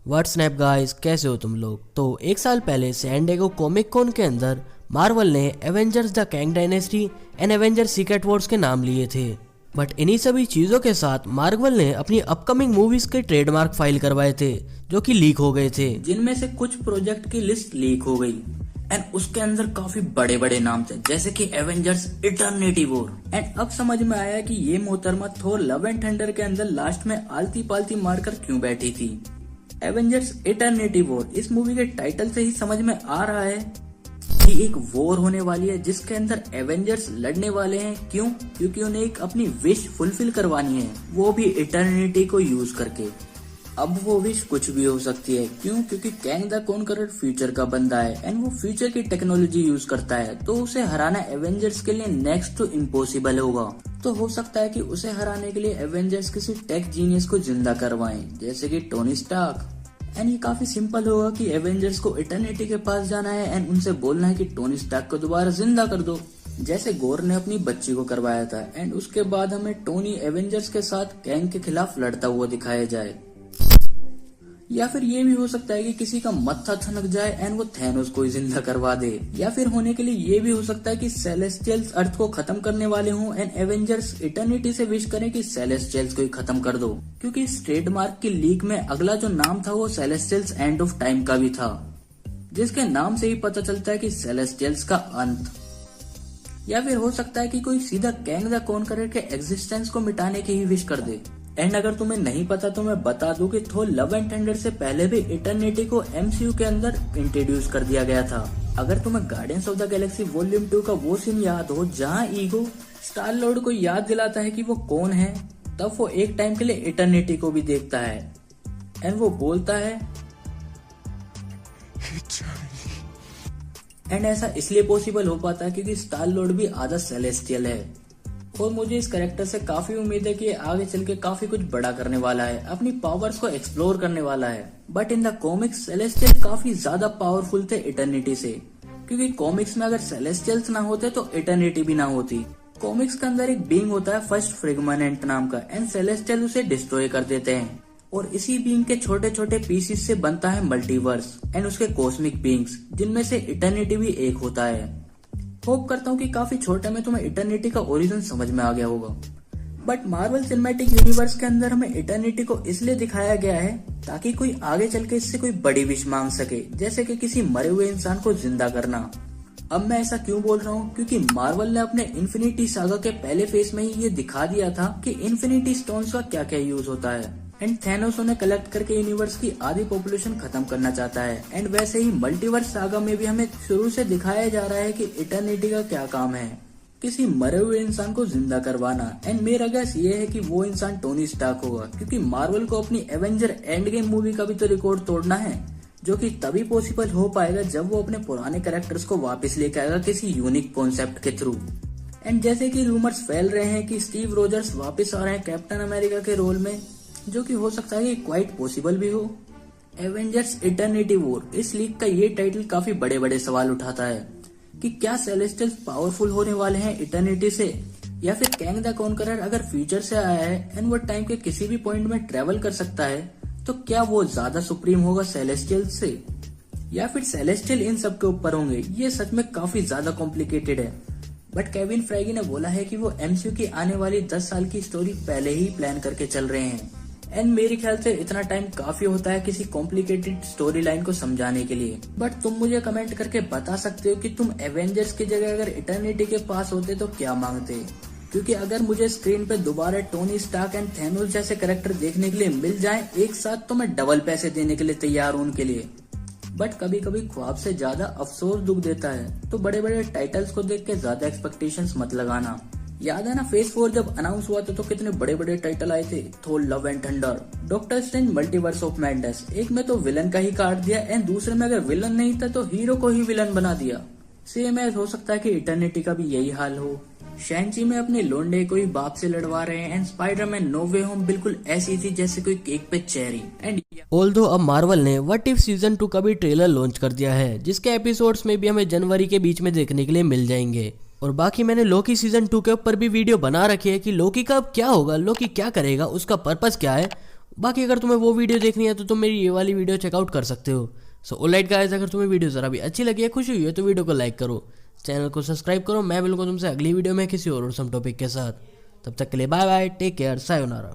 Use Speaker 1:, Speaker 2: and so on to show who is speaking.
Speaker 1: व्हाट्सनैप guys, कैसे हो तुम लोग। तो एक साल पहले सैन डिएगो कॉमिक कॉन के अंदर मार्वल ने Avengers the Kang dynasty and Avenger secret Wars के नाम लिए थे। बट इन्हीं सभी चीज़ों के साथ मार्वल ने अपनी अपकमिंग मूवीज के ट्रेडमार्क फाइल करवाए थे जो कि लीक हो गए थे,
Speaker 2: जिनमें से कुछ प्रोजेक्ट की लिस्ट लीक हो गई एंड उसके अंदर काफी बड़े बड़े नाम थे, जैसे कि एवेंजर्स इटर्निटी वॉर। एंड अब समझ में आया कि ये मोहतरमा थोर लव एंड थंडर के अंदर लास्ट में आलती पालती मारकर क्यों बैठी थी। एवेंजर्स इटर्निटी वॉर, इस मूवी के टाइटल से ही समझ में आ रहा है कि एक वॉर होने वाली है जिसके अंदर एवेंजर्स लड़ने वाले हैं। क्यों? क्योंकि उन्हें एक अपनी विश फुलफिल करवानी है, वो भी इटर्निटी को यूज करके। अब वो विश कुछ भी हो सकती है। क्यों? क्योंकि कैंग द कॉन्करर फ्यूचर का बंदा है एंड वो फ्यूचर की टेक्नोलॉजी यूज करता है, तो उसे हराना एवेंजर्स के लिए नेक्स्ट टू इम्पॉसिबल होगा। तो हो सकता है कि उसे हराने के लिए एवेंजर्स किसी टेक जीनियस को जिंदा करवाएं, जैसे कि टोनी स्टार्क। एंड ये काफी सिंपल होगा कि एवेंजर्स को इटर्निटी के पास जाना है एंड उनसे बोलना है कि टोनी स्टार्क को दोबारा जिंदा कर दो, जैसे गोर ने अपनी बच्ची को करवाया था। एंड उसके बाद हमें टोनी एवेंजर्स के साथ कैंग के खिलाफ लड़ता हुआ दिखाया जाए। या फिर ये भी हो सकता है कि किसी का मत्था ठनक जाए एंड वो थैनोस को ही जिंदा करवा दे। या फिर होने के लिए ये भी हो सकता है कि सेलेस्टियल्स अर्थ को खत्म करने वाले हों एंड एवेंजर्स इटर्निटी से विश करें कि सेलेस्टियल्स को ही खत्म कर दो, क्योंकि इस ट्रेडमार्क की लीक में अगला जो नाम था वो सेलेस्टियल्स एंड ऑफ टाइम का भी था, जिसके नाम से ही पता चलता है कि सेलेस्टियल्स का अंत। या फिर हो सकता है कि कोई सीधा कैंग द कॉन्करर के एग्जिस्टेंस को मिटाने की ही विश कर दे। एंड अगर तुम्हें नहीं पता तो मैं बता दूं कि थोर लव एंड थंडर से पहले भी इटर्निटी को एमसीयू के अंदर इंट्रोड्यूस कर दिया गया था। अगर तुम्हें guardians of the Galaxy volume 2 का वो सीन याद हो जहां ईगो स्टार लॉर्ड को याद दिलाता है कि वो कौन है, तब वो एक टाइम के लिए इटर्निटी को भी देखता है एंड वो बोलता है एंड ऐसा इसलिए पॉसिबल हो पाता है क्योंकि स्टार लॉर्ड भी आधा सेलेस्टियल है। और मुझे इस कैरेक्टर से काफी उम्मीद है कि आगे चल के काफी कुछ बड़ा करने वाला है, अपनी पावर्स को एक्सप्लोर करने वाला है। But in the comics celestial काफी ज्यादा पावरफुल थे इटर्निटी से, क्योंकि कॉमिक्स में अगर सेलेस्टियल्स ना होते तो इटर्निटी भी ना होती। कॉमिक्स के अंदर एक बीइंग होता है फर्स्ट फ्रेगमेंट नाम का एंड सेलेस्टियल उसे डिस्ट्रॉय कर देते हैं और इसी बीइंग के छोटे छोटे पीसेस से बनता है मल्टीवर्स एंड उसके कॉस्मिक बीइंग्स, जिनमें से इटर्निटी भी एक होता है। होप करता हूँ कि काफी छोटे में तुम्हें इटर्निटी का ओरिजिन समझ में आ गया होगा। बट मार्वल सिनेमैटिक यूनिवर्स के अंदर हमें इटर्निटी को इसलिए दिखाया गया है ताकि कोई आगे चल के इससे कोई बड़ी विश मांग सके, जैसे कि किसी मरे हुए इंसान को जिंदा करना। अब मैं ऐसा क्यों बोल रहा हूँ? क्योंकि मार्वल ने अपने इन्फिनिटी सागा के पहले फेज में ही ये दिखा दिया था कि इन्फिनिटी स्टोन्स का क्या क्या यूज होता है एंड थैनोस उन्हें कलेक्ट करके यूनिवर्स की आधी पॉपुलेशन खत्म करना चाहता है। एंड वैसे ही मल्टीवर्स सागा में भी हमें शुरू से दिखाया जा रहा है कि इटर्निटी का क्या काम है, किसी मरे हुए इंसान को जिंदा करवाना। एंड मेरा गैस ये है कि वो इंसान टोनी स्टार्क होगा, क्योंकि मार्वल को अपनी एवेंजर एंड गेम मूवी का भी तो रिकॉर्ड तोड़ना है, जो कि तभी पॉसिबल हो पाएगा जब वो अपने पुराने कैरेक्टर्स को वापस लेके आएगा किसी यूनिक कॉन्सेप्ट के थ्रू। एंड जैसे कि रूमर्स फैल रहे हैं कि स्टीव रोजर्स वापस आ रहे हैं कैप्टन अमेरिका के रोल में, जो कि हो सकता है कि क्वाइट पॉसिबल भी हो। एवेंजर्स इटर्निटी वॉर, इस लीग का ये टाइटल काफी बड़े बड़े सवाल उठाता है कि क्या सेलेस्टियल्स पावरफुल होने वाले हैं इटर्निटी से, या फिर कैंग द कॉन्करर अगर फ्यूचर से आया है एंड वो टाइम के किसी भी पॉइंट में ट्रेवल कर सकता है, तो क्या वो ज्यादा सुप्रीम होगा सेलेस्टियल से, या फिर सेलेस्टियल इन सब के ऊपर होंगे। ये सच में काफी ज्यादा कॉम्प्लिकेटेड है। बट केविन फ्राइगी ने बोला है कि वो एमसीयू की आने वाली 10 साल की स्टोरी पहले ही प्लान करके चल रहे हैं। एंड मेरे ख्याल से इतना टाइम काफी होता है किसी कॉम्प्लिकेटेड स्टोरी लाइन को समझाने के लिए। बट तुम मुझे कमेंट करके बता सकते हो कि तुम एवेंजर्स की जगह अगर इटर्निटी के पास होते तो क्या मांगते, क्योंकि अगर मुझे स्क्रीन पे दोबारा टोनी स्टार्क एंड थैनोस जैसे कैरेक्टर देखने के लिए मिल जाएं एक साथ, तो मैं डबल पैसे देने के लिए तैयार हूं उनके लिए। बट कभी कभी ख्वाब से ज्यादा अफसोस दुख देता है, तो बड़े बड़े टाइटल्स को देख के ज्यादा एक्सपेक्टेशंस मत लगाना। याद है ना फेज 4 जब अनाउंस हुआ था तो कितने बड़े बड़े टाइटल आए थे, Thor love and thunder, doctor strange multiverse of madness. एक में तो विलन का ही काट दिया एंड दूसरे में अगर विलन नहीं था तो हीरो को ही विलन बना दिया। सेम एज हो सकता है कि इटर्निटी का भी यही हाल हो। शैंची में अपने लोंडे को ही बाप से लड़वा रहे हैं and Spiderman no way home बिल्कुल ऐसी थी जैसे कोई केक पे चेरी। एंड
Speaker 1: ऑल्दो अब मार्वल ने व्हाट इफ सीजन 2 का भी ट्रेलर लॉन्च कर दिया है, जिसके एपिसोड्स में भी हमें जनवरी के बीच में देखने के लिए मिल जाएंगे। और बाकी मैंने लोकी सीजन 2 के ऊपर भी वीडियो बना रखी है कि लोकी का अब क्या होगा, लोकी क्या करेगा, उसका पर्पस क्या है, बाकी अगर तुम्हें वो वीडियो देखनी है तो तुम मेरी ये वाली वीडियो चेकआउट कर सकते हो। सो ऑलराइट गाइस, अगर तुम्हें वीडियो ज़रा भी अच्छी लगी है, खुशी हुई है तो वीडियो को लाइक करो, चैनल को सब्सक्राइब करो। मैं मिलूंगा तुमसे अगली वीडियो में किसी और सम टॉपिक के साथ। तब तक के लिए bye bye, take care, sayonara.